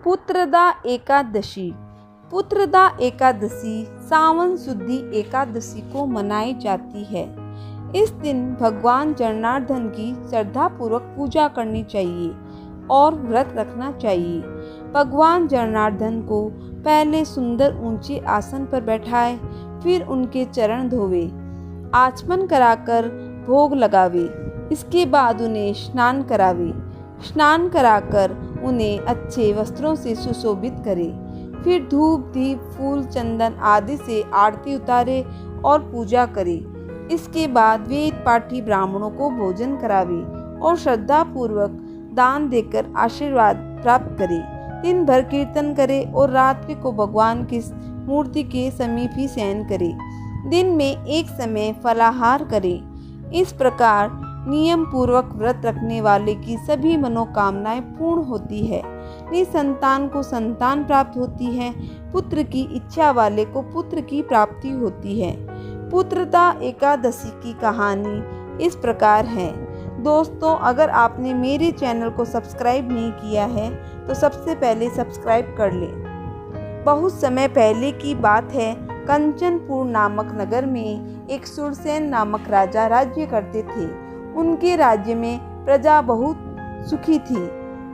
पुत्रदा एकादशी। पुत्रदा एकादशी सावन शुद्धि एकादशी को मनाई जाती है। इस दिन भगवान जनार्दन की श्रद्धापूर्वक पूजा करनी चाहिए और व्रत रखना चाहिए। भगवान जनार्दन को पहले सुंदर ऊंचे आसन पर बैठाए, फिर उनके चरण धोवे, आचमन कराकर भोग लगावे। इसके बाद उन्हें स्नान करावे। स्नान कराकर उन्हें अच्छे वस्त्रों से सुशोभित करे। फिर धूप दीप फूल चंदन आदि से आरती उतारे और पूजा करे। इसके बाद वेद पाठी ब्राह्मणों को भोजन करावे और श्रद्धा पूर्वक दान देकर आशीर्वाद प्राप्त करे। दिन भर कीर्तन करे और रात्रि को भगवान की मूर्ति के समीप ही शयन करे। दिन में एक समय फलाहार करे। इस प्रकार नियम पूर्वक व्रत रखने वाले की सभी मनोकामनाएं पूर्ण होती है। निसंतान को संतान प्राप्त होती है। पुत्र की इच्छा वाले को पुत्र की प्राप्ति होती है। पुत्रदा एकादशी की कहानी इस प्रकार है। दोस्तों, अगर आपने मेरे चैनल को सब्सक्राइब नहीं किया है तो सबसे पहले सब्सक्राइब कर लें। बहुत समय पहले की बात है। कंचनपुर नामक नगर में एक सुरसेन नामक राजा राज्य करते थे। उनके राज्य में प्रजा बहुत सुखी थी।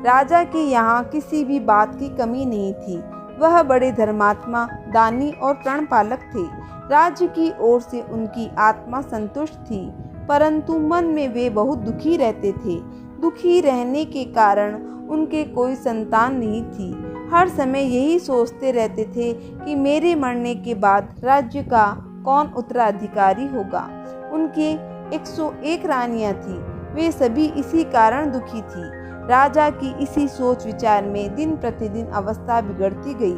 राजा के यहाँ किसी भी बात की कमी नहीं थी। वह बड़े धर्मात्मा, दानी और प्राणपालक थे। राज्य की ओर से उनकी आत्मा संतुष्ट थी, परंतु मन में वे बहुत दुखी रहते थे। दुखी रहने के कारण उनके कोई संतान नहीं थी। हर समय यही सोचते रहते थे कि मेरे मरने के बाद राज्य का कौन उत्तराधिकारी होगा। उनके 101 रानियां थीं। वे सभी इसी कारण दुखी थी। राजा की इसी सोच विचार में दिन प्रतिदिन अवस्था बिगड़ती गई।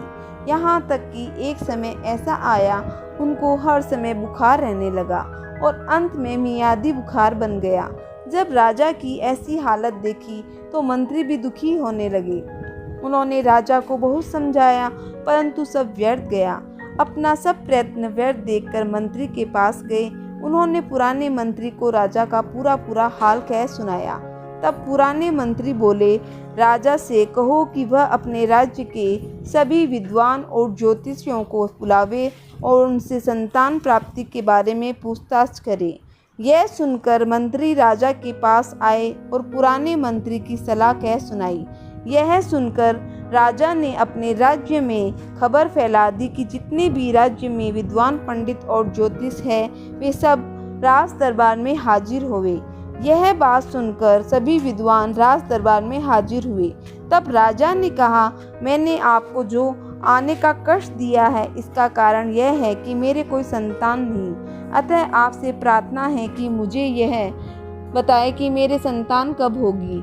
यहाँ तक कि एक समय ऐसा आया उनको हर समय बुखार रहने लगा और अंत में मियादी बुखार बन गया। जब राजा की ऐसी हालत देखी तो मंत्री भी दुखी होने लगे। उन्होंने राजा को बहुत समझाया, परंतु सब व्यर्थ गया। अपना सब प्रयत्न व्यर्थ देखकर मंत्री के पास गए। उन्होंने पुराने मंत्री को राजा का पूरा हाल कह सुनाया। तब पुराने मंत्री बोले, राजा से कहो कि वह अपने राज्य के सभी विद्वान और ज्योतिषियों को बुलावे और उनसे संतान प्राप्ति के बारे में पूछताछ करे। यह सुनकर मंत्री राजा के पास आए और पुराने मंत्री की सलाह कह सुनाई। यह सुनकर राजा ने अपने राज्य में खबर फैला दी कि जितने भी राज्य में विद्वान पंडित और ज्योतिष है वे सब राज दरबार में हाजिर हुए। यह बात सुनकर सभी विद्वान राज दरबार में हाजिर हुए। तब राजा ने कहा, मैंने आपको जो आने का कष्ट दिया है इसका कारण यह है कि मेरे कोई संतान नहीं। अतः आपसे प्रार्थना है कि मुझे यह बताए कि मेरे संतान कब होगी।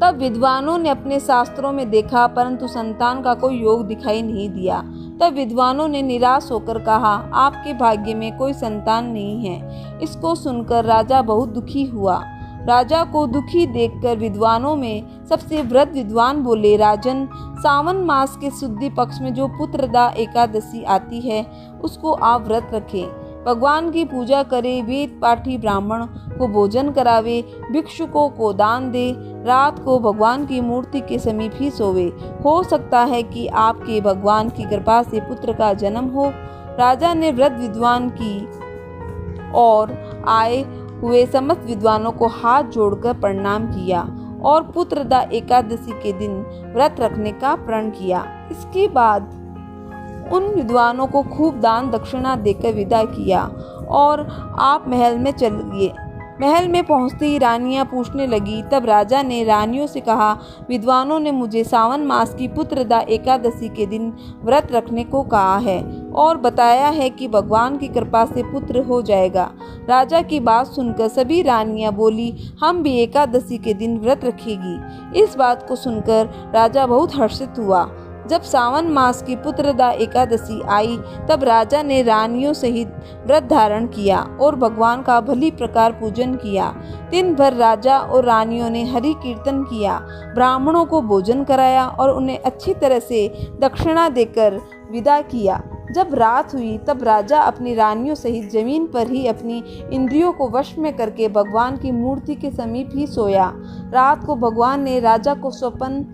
तब विद्वानों ने अपने शास्त्रों में देखा, परंतु संतान का कोई योग दिखाई नहीं दिया। तब विद्वानों ने निराश होकर कहा, आपके भाग्य में कोई संतान नहीं है। इसको सुनकर राजा बहुत दुखी हुआ। राजा को दुखी देखकर विद्वानों में सबसे वृद्ध विद्वान बोले, राजन, सावन मास के शुद्धि पक्ष में जो पुत्रदा एकादशी आती है उसको आप व्रत रखें। भगवान की पूजा करे, वेद पाठी ब्राह्मण को भोजन करावे, भिक्षुकों को दान दे, रात को भगवान की मूर्ति के समीप ही सोवे। हो सकता है कि आपके भगवान की कृपा से पुत्र का जन्म हो। राजा ने वृद्ध विद्वान की और आए हुए समस्त विद्वानों को हाथ जोड़कर प्रणाम किया और पुत्रदा एकादशी के दिन व्रत रखने का प्रण किया। इसके बाद उन विद्वानों को खूब दान दक्षिणा देकर विदा किया और आप महल में चलिए। महल में पहुंचते ही रानियां पूछने लगी। तब राजा ने रानियों से कहा, विद्वानों ने मुझे सावन मास की पुत्रदा एकादशी के दिन व्रत रखने को कहा है और बताया है कि भगवान की कृपा से पुत्र हो जाएगा। राजा की बात सुनकर सभी रानियां बोली, हम भी एकादशी के दिन व्रत रखेगी। इस बात को सुनकर राजा बहुत हर्षित हुआ। जब सावन मास की पुत्रदा एकादशी आई तब राजा ने रानियों सहित व्रत धारण किया और भगवान का भली प्रकार पूजन किया। दिन भर राजा और रानियों ने हरि कीर्तन किया, ब्राह्मणों को भोजन कराया और उन्हें अच्छी तरह से दक्षिणा देकर विदा किया। जब रात हुई तब राजा अपनी रानियों सहित जमीन पर ही अपनी इंद्रियों को वश में करके भगवान की मूर्ति के समीप ही सोया। रात को भगवान ने राजा को स्वप्न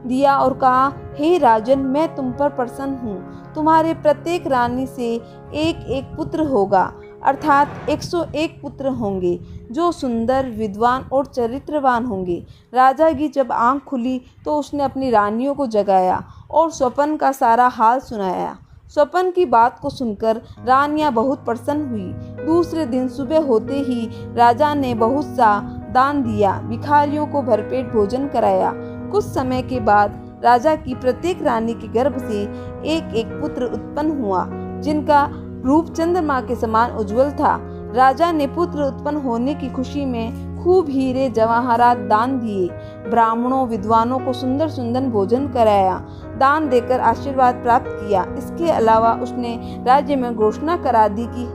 दिया और कहा, हे राजन, मैं तुम पर प्रसन्न हूँ। तुम्हारे प्रत्येक रानी से एक एक पुत्र होगा, अर्थात 101 पुत्र होंगे जो सुंदर, विद्वान और चरित्रवान होंगे। राजा की जब आंख खुली तो उसने अपनी रानियों को जगाया और स्वप्न का सारा हाल सुनाया। स्वप्न की बात को सुनकर रानियां बहुत प्रसन्न हुई। दूसरे दिन सुबह होते ही राजा ने बहुत सा दान दिया, भिखारियों को भरपेट भोजन कराया। कुछ समय के बाद राजा की प्रत्येक रानी के गर्भ से एक एक पुत्र उत्पन्न हुआ, जिनका रूप चंद्रमा के समान उज्जवल था। राजा ने पुत्र उत्पन्न होने की खुशी में खूब हीरे जवाहरात दान दिए, ब्राह्मणों विद्वानों को सुंदर सुंदर भोजन कराया, दान देकर आशीर्वाद प्राप्त किया। इसके अलावा उसने राज्य में घोषणा करा दी कि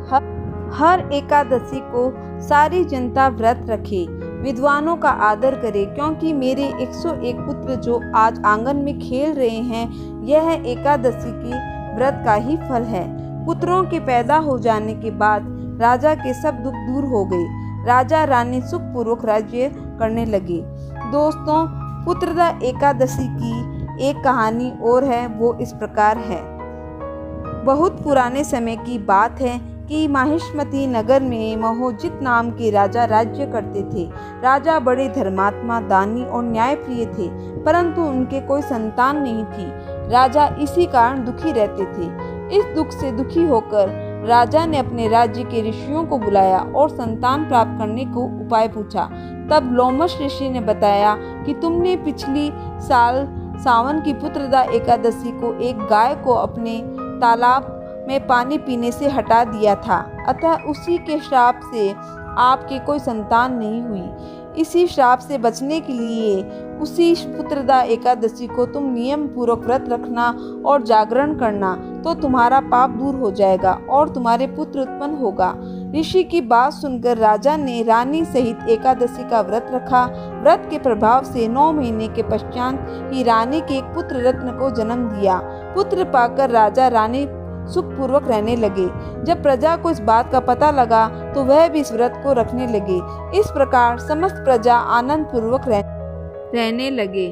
हर एकादशी को सारी जनता व्रत रखे, विद्वानों का आदर करे, क्योंकि मेरे 101 पुत्र जो आज आंगन में खेल रहे हैं, यह एकादशी की व्रत का ही फल है। पुत्रों के पैदा हो जाने के बाद राजा के सब दुख दूर हो गए। राजा रानी सुखपूर्वक राज्य करने लगे। दोस्तों, पुत्रदा एकादशी की एक कहानी और है, वो इस प्रकार है। बहुत पुराने समय की बात है कि माहिष्मती नगर में महोजित नाम के राजा राज्य करते थे। राजा बड़े धर्मात्मा, दानी और न्यायप्रिय थे, परंतु उनके कोई संतान नहीं थी। राजा इसी कारण दुखी रहते थे। इस दुख से दुखी होकर राजा ने अपने राज्य के ऋषियों को बुलाया और संतान प्राप्त करने को उपाय पूछा। तब लोमश ऋषि ने बताया कि तुमने पिछली साल सावन की पुत्रदा एकादशी को एक गाय को अपने तालाब में पानी पीने से हटा दिया था, अतः उसी के श्राप से आपके कोई संतान नहीं हुई। इसी श्राप से बचने के लिए उसी पुत्रदा एकादशी को तुम नियम पूर्वक व्रत रखना और जागरण करना, तो तुम्हारा पाप दूर हो जाएगा और तुम्हारे पुत्र उत्पन्न होगा। ऋषि की बात सुनकर राजा ने रानी सहित एकादशी का व्रत रखा। व्रत के प्रभाव से 9 महीने के पश्चात ही रानी के एक पुत्र रत्न को जन्म दिया। पुत्र पाकर राजा रानी सुखपूर्वक रहने लगे। जब प्रजा को इस बात का पता लगा तो वह भी इस व्रत को रखने लगे। इस प्रकार समस्त प्रजा आनंद पूर्वक रहने लगे।